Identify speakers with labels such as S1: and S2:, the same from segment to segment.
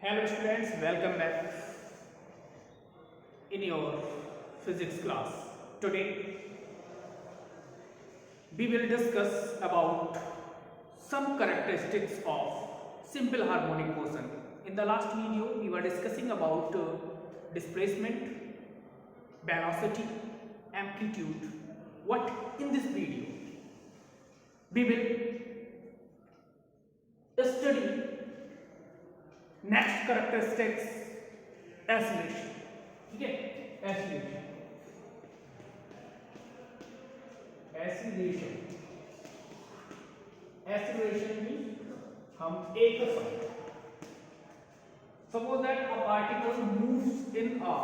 S1: Hello students, welcome back in your physics class. Today we will discuss about some characteristics of simple harmonic motion. In the last video we were discussing about displacement, velocity, amplitude. What in this video we will study next characteristics acceleration. ठीक है, acceleration भी हम एक suppose that a particle moves in a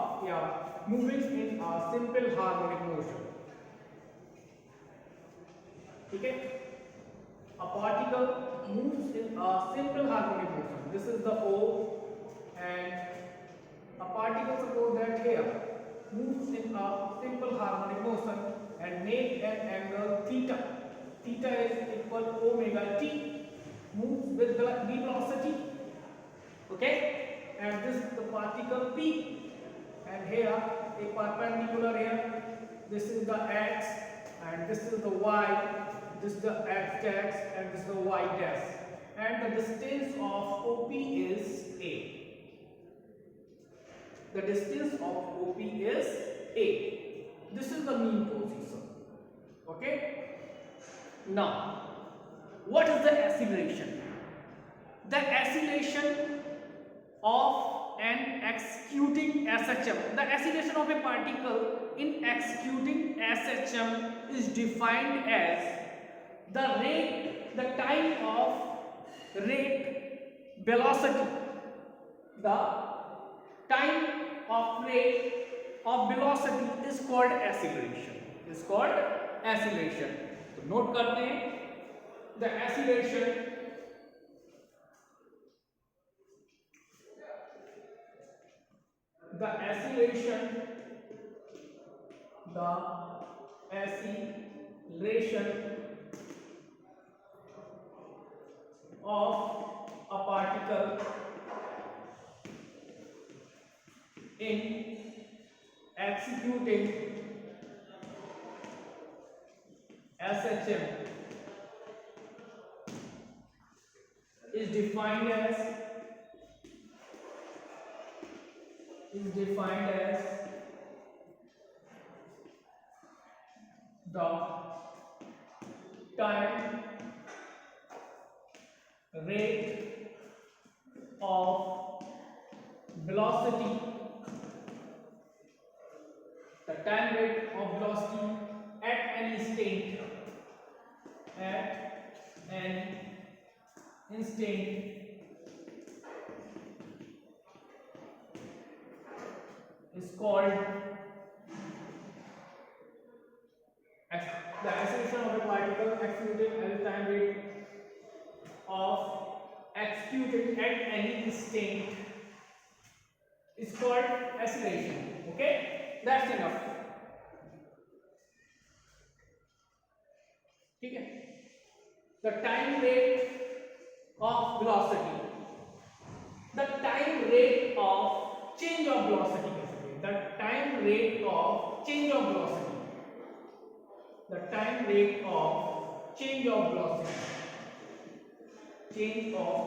S1: moving in a simple harmonic motion. ठीक है, a particle moves in a simple harmonic motion. This is the O, and a particle, suppose that here, moves in a simple harmonic motion and make an angle theta. Theta is equal omega t, moves with the velocity. Okay, and this is the particle P, and here a perpendicular here. This is the x, and this is the y. This is the x dash, and this is the y dash, and the distance of OP is a. The distance of OP is a. This is the mean position. Okay. Now, what is the acceleration? The acceleration of an executing SHM. The acceleration of a particle in executing SHM is defined as the time of rate velocity. The time of rate of velocity is called acceleration. तो note करते हैं the acceleration of a particle in executing SHM is defined as the time rate of velocity. The time rate of velocity at any instant is called the acceleration of a particle executed at the time rate of executed at any instant is called acceleration. Okay, that's enough. ठीक है, the time rate of velocity, the time rate of change of velocity, the time rate of change of velocity, the time rate of change of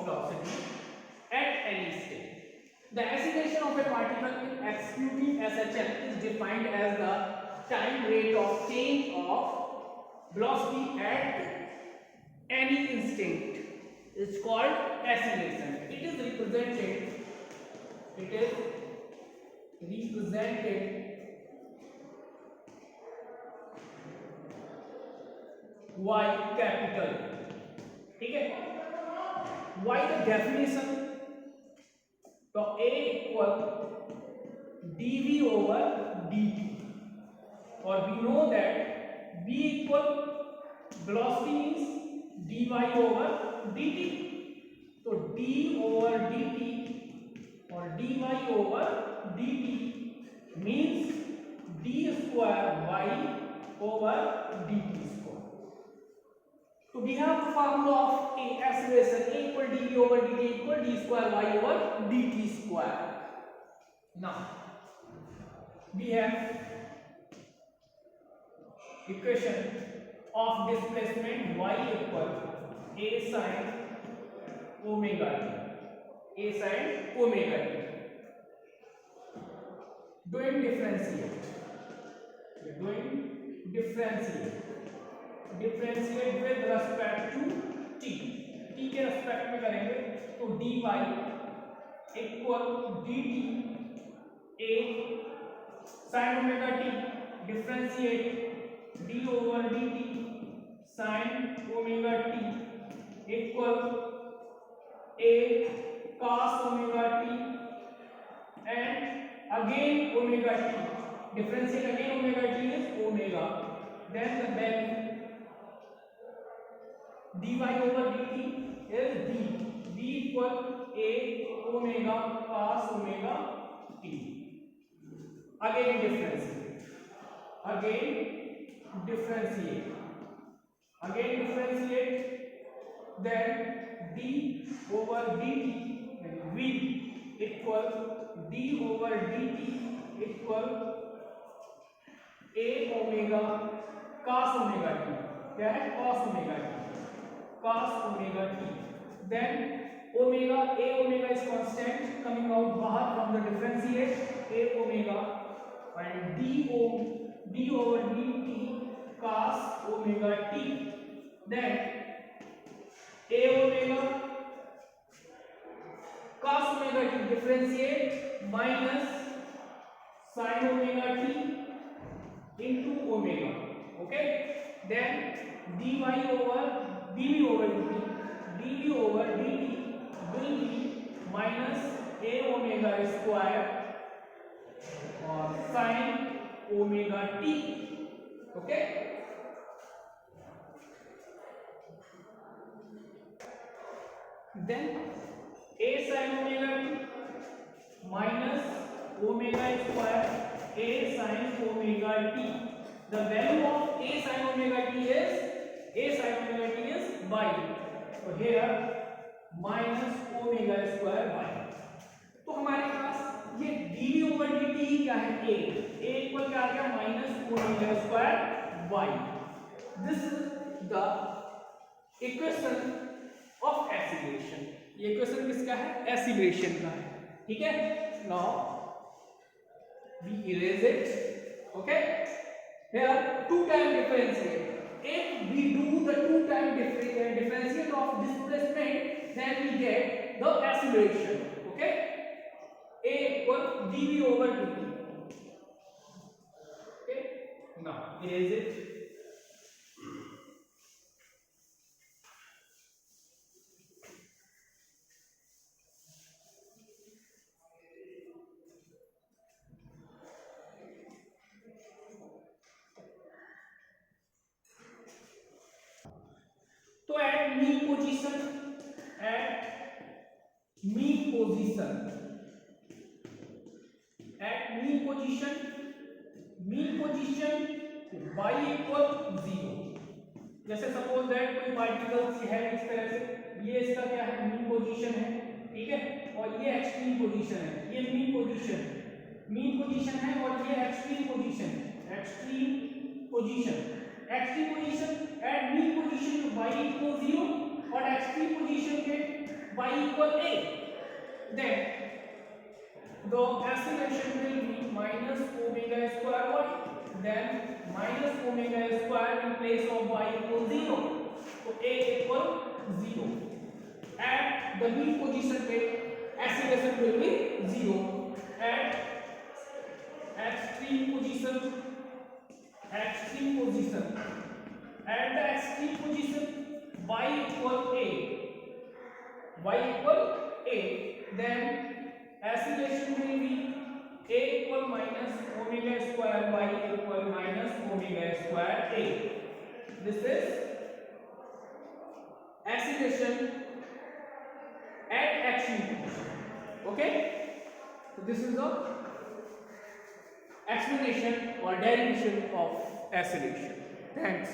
S1: velocity at any state. The acceleration of a particle in executing SHM is defined as the time rate of change of velocity at any instant. It's called acceleration. It is represented Y capital. ठीक है, Y the definition, तो A equal dV over dt, or we know that V equal velocity is dy over dt. तो d over dt or dy over dt means d square y over dt square. So we have the formula of acceleration, A equal dV over dt equal equal d square y over dt square. Now we have equation of displacement y equal a sin omega t. A sin omega t. Doing differentiate with respect to t के respect में करेंगे तो dy equal dt a sin omega t differentiate d over dt sin omega t equal a cos omega t and again omega t. Differentiate again omega t is omega. Then the value dy over dt is b. b equal a omega cos omega t. Again differentiate. Then d over dt v equal d over dt equal a omega cos omega t. क्या है? cos omega t. Then omega a omega is constant coming out बाहर from the differentiate a omega and d over dt cos omega t. Then a omega cos omega t differentiate minus sin omega t into omega. Okay, then dy over dv over dt will be minus a omega square or sin omega t. Okay, then a sin omega t minus omega square a sin omega t. The value of a sin omega t is y. So here minus omega square y. तो हमारे पास ये dv over dt ही क्या है? a equal क्या आ गया? minus omega square y. This is the equation of acceleration. ये equation किसका है? एक्सीलरेशन का है. ठीक है. Now we erase it. Okay, here two time differentiate. If we do the two time differentiate of displacement, then we get the acceleration. Okay, a equal dv over dt. Okay, now erase it. तो at mean position y equal 0. जैसे suppose that कोई particle है इस तरह से, ये इसका क्या है? मीन पोजीशन है. ठीक है, और ये एक्सट्रीम पोजीशन है. ये मीन पोजीशन है और ये एक्सट्रीम पोजीशन है. Extreme position at mean position y equal 0 और एक्सट्रीम पोजीशन पे y equal a. Then the acceleration will be minus omega square y. Then minus omega square in place of y equal 0. So a equal 0. At the mean position पे acceleration will be 0. At extreme position. At the extreme position y equal a. Then acceleration will be a equal minus omega square y equal minus omega square a. This is acceleration at extreme position. Okay, so this is the explanation or derivation of acceleration. Thanks.